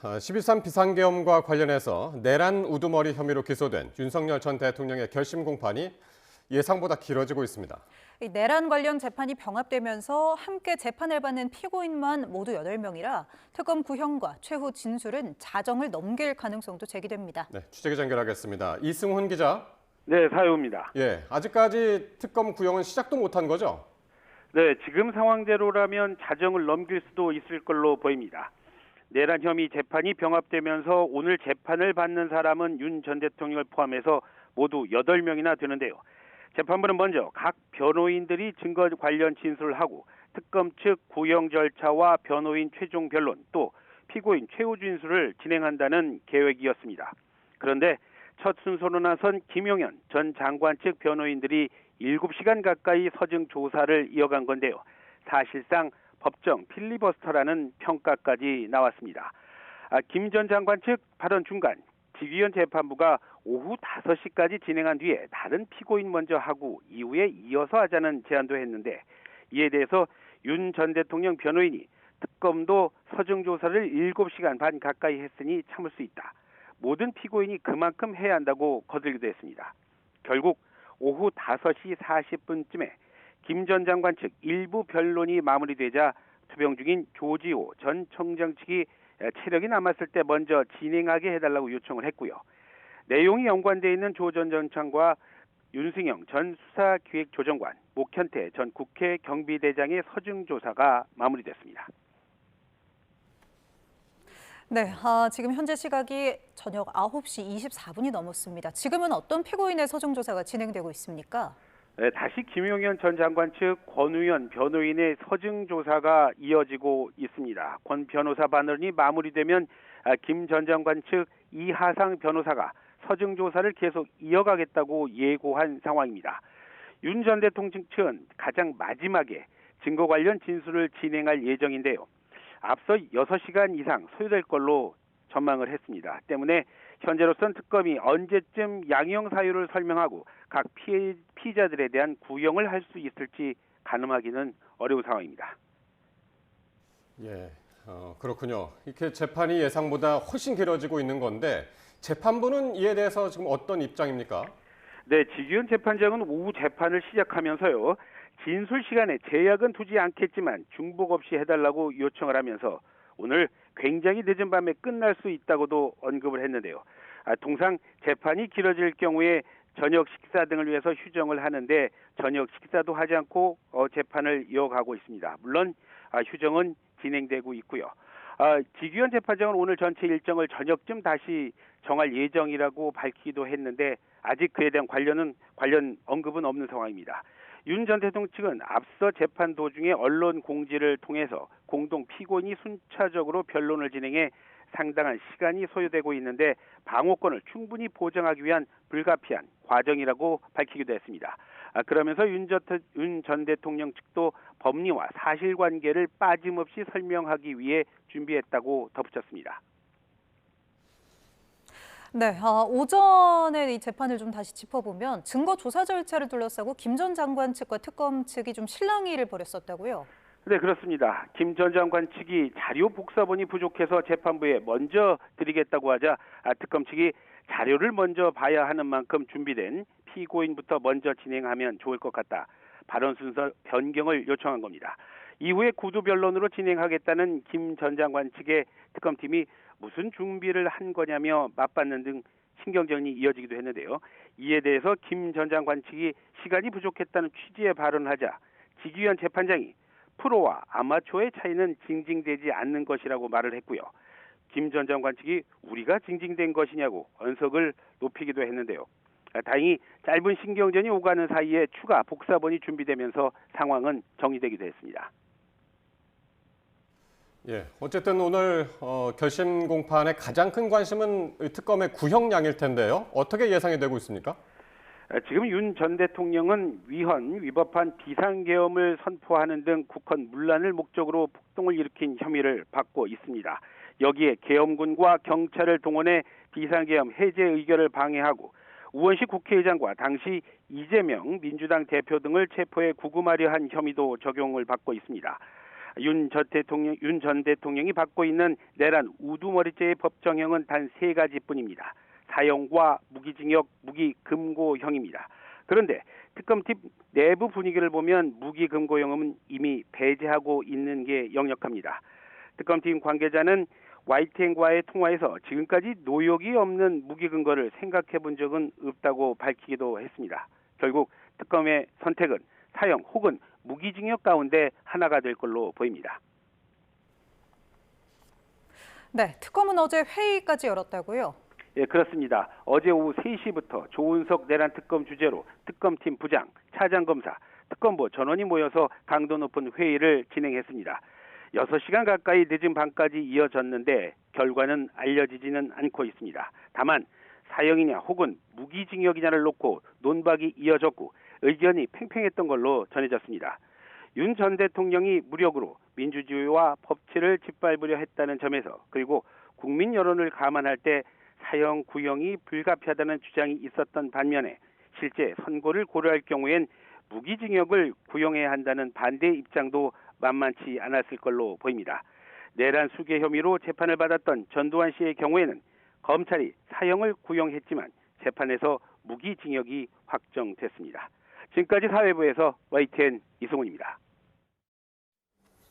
12.3 비상계엄과 관련해서 내란 우두머리 혐의로 기소된 윤석열 전 대통령의 결심 공판이 예상보다 길어지고 있습니다. 이 내란 관련 재판이 병합되면서 함께 재판을 받는 피고인만 모두 8명이라 특검 구형과 최후 진술은 자정을 넘길 가능성도 제기됩니다. 네, 취재기자 연결하겠습니다. 이승훈 기자. 네, 사유입니다. 아직까지 특검 구형은 시작도 못한 거죠? 네, 지금 상황대로라면 자정을 넘길 수도 있을 걸로 보입니다. 내란 혐의 재판이 병합되면서 오늘 재판을 받는 사람은 윤 전 대통령을 포함해서 모두 8명이나 되는데요. 재판부는 먼저 각 변호인들이 증거 관련 진술을 하고 특검 측 구형 절차와 변호인 최종 변론 또 피고인 최후 진술을 진행한다는 계획이었습니다. 그런데 첫 순서로 나선 김용현 전 장관 측 변호인들이 7시간 가까이 서증 조사를 이어간 건데요. 사실상 법정 필리버스터라는 평가까지 나왔습니다. 김 전 장관 측 발언 중간 지휘원 재판부가 오후 5시까지 진행한 뒤에 다른 피고인 먼저 하고 이후에 이어서 하자는 제안도 했는데 이에 대해서 윤 전 대통령 변호인이 특검도 서증 조사를 7시간 반 가까이 했으니 참을 수 있다. 모든 피고인이 그만큼 해야 한다고 거들기도 했습니다. 결국 오후 5시 40분쯤에 김 전 장관 측 일부 변론이 마무리되자 투병 중인 조지호 전 청장 측이 체력이 남았을 때 먼저 진행하게 해달라고 요청을 했고요. 내용이 연관돼 있는 조 전 장관과 윤승영 전 수사기획조정관, 목현태 전 국회 경비대장의 서증 조사가 마무리됐습니다. 네, 지금 현재 시각이 저녁 9시 24분이 넘었습니다. 지금은 어떤 피고인의 서증 조사가 진행되고 있습니까? 네, 다시 김용현 전 장관 측 권우현 변호인의 서증 조사가 이어지고 있습니다. 권 변호사 반론이 마무리되면 김 전 장관 측 이하상 변호사가 서증 조사를 계속 이어가겠다고 예고한 상황입니다. 윤 전 대통령 측은 가장 마지막에 증거 관련 진술을 진행할 예정인데요. 앞서 6시간 이상 소요될 걸로 전망을 했습니다. 때문에 현재로선 특검이 언제쯤 양형 사유를 설명하고 각 피의자들에 대한 구형을 할 수 있을지 가늠하기는 어려운 상황입니다. 그렇군요. 이렇게 재판이 예상보다 훨씬 길어지고 있는 건데 재판부는 이에 대해서 지금 어떤 입장입니까? 네, 지기현 재판장은 오후 재판을 시작하면서요. 진술 시간에 제약은 두지 않겠지만 중복 없이 해달라고 요청을 하면서 오늘 굉장히 늦은 밤에 끝날 수 있다고도 언급을 했는데요. 통상 재판이 길어질 경우에 저녁 식사 등을 위해서 휴정을 하는데 저녁 식사도 하지 않고 재판을 이어가고 있습니다. 물론 휴정은 진행되고 있고요. 지기현 재판장은 오늘 전체 일정을 저녁쯤 다시 정할 예정이라고 밝히기도 했는데 아직 그에 대한 관련 언급은 없는 상황입니다. 윤 전 대통령 측은 앞서 재판 도중에 언론 공지를 통해서 공동 피고인이 순차적으로 변론을 진행해 상당한 시간이 소요되고 있는데 방어권을 충분히 보장하기 위한 불가피한 과정이라고 밝히기도 했습니다. 그러면서 윤 전 대통령 측도 법리와 사실관계를 빠짐없이 설명하기 위해 준비했다고 덧붙였습니다. 네, 오전에 이 재판을 좀 다시 짚어보면 증거 조사 절차를 둘러싸고 김 전 장관 측과 특검 측이 좀 실랑이를 벌였었다고요? 네, 그렇습니다. 김 전 장관 측이 자료 복사본이 부족해서 재판부에 먼저 드리겠다고 하자 특검 측이 자료를 먼저 봐야 하는 만큼 준비된 피고인부터 먼저 진행하면 좋을 것 같다. 발언 순서 변경을 요청한 겁니다. 이후에 구두 변론으로 진행하겠다는 김 전 장관 측의 특검팀이 무슨 준비를 한 거냐며 맞받는 등 신경전이 이어지기도 했는데요. 이에 대해서 김 전 장관 측이 시간이 부족했다는 취지의 발언을 하자 지기현 재판장이 프로와 아마추어의 차이는 징징대지 않는 것이라고 말을 했고요. 김 전 장관 측이 우리가 징징댄 것이냐고 언석을 높이기도 했는데요. 다행히 짧은 신경전이 오가는 사이에 추가 복사본이 준비되면서 상황은 정리되기도 했습니다. 어쨌든 오늘 결심 공판의 가장 큰 관심은 특검의 구형량일 텐데요. 어떻게 예상이 되고 있습니까? 지금 윤 전 대통령은 위법한 비상계엄을 선포하는 등 국헌 문란을 목적으로 폭동을 일으킨 혐의를 받고 있습니다. 여기에 계엄군과 경찰을 동원해 비상계엄 해제 의결을 방해하고 우원식 국회의장과 당시 이재명 민주당 대표 등을 체포해 구금하려 한 혐의도 적용을 받고 있습니다. 윤 전 대통령이 받고 있는 내란 우두머리죄의 법정형은 단 3가지뿐입니다. 사형과 무기징역, 무기금고형입니다. 그런데 특검팀 내부 분위기를 보면 무기금고형은 이미 배제하고 있는 게 역력합니다. 특검팀 관계자는 YTN과의 통화에서 지금까지 노역이 없는 무기 근거를 생각해 본 적은 없다고 밝히기도 했습니다. 결국 특검의 선택은 사형 혹은 무기징역 가운데 하나가 될 걸로 보입니다. 네, 특검은 어제 회의까지 열었다고요? 예, 그렇습니다. 어제 오후 3시부터 조은석 내란 특검 주재로 특검팀 부장, 차장검사, 특검부 전원이 모여서 강도 높은 회의를 진행했습니다. 6시간 가까이 늦은 밤까지 이어졌는데 결과는 알려지지는 않고 있습니다. 다만 사형이냐 혹은 무기징역이냐를 놓고 논박이 이어졌고 의견이 팽팽했던 걸로 전해졌습니다. 윤 전 대통령이 무력으로 민주주의와 법치를 짓밟으려 했다는 점에서 그리고 국민 여론을 감안할 때 사형 구형이 불가피하다는 주장이 있었던 반면에 실제 선고를 고려할 경우엔 무기징역을 구형해야 한다는 반대 입장도 만만치 않았을 걸로 보입니다. 내란 수괴 혐의로 재판을 받았던 전두환 씨의 경우에는 검찰이 사형을 구형했지만 재판에서 무기징역이 확정됐습니다. 지금까지 사회부에서 YTN 이승훈입니다.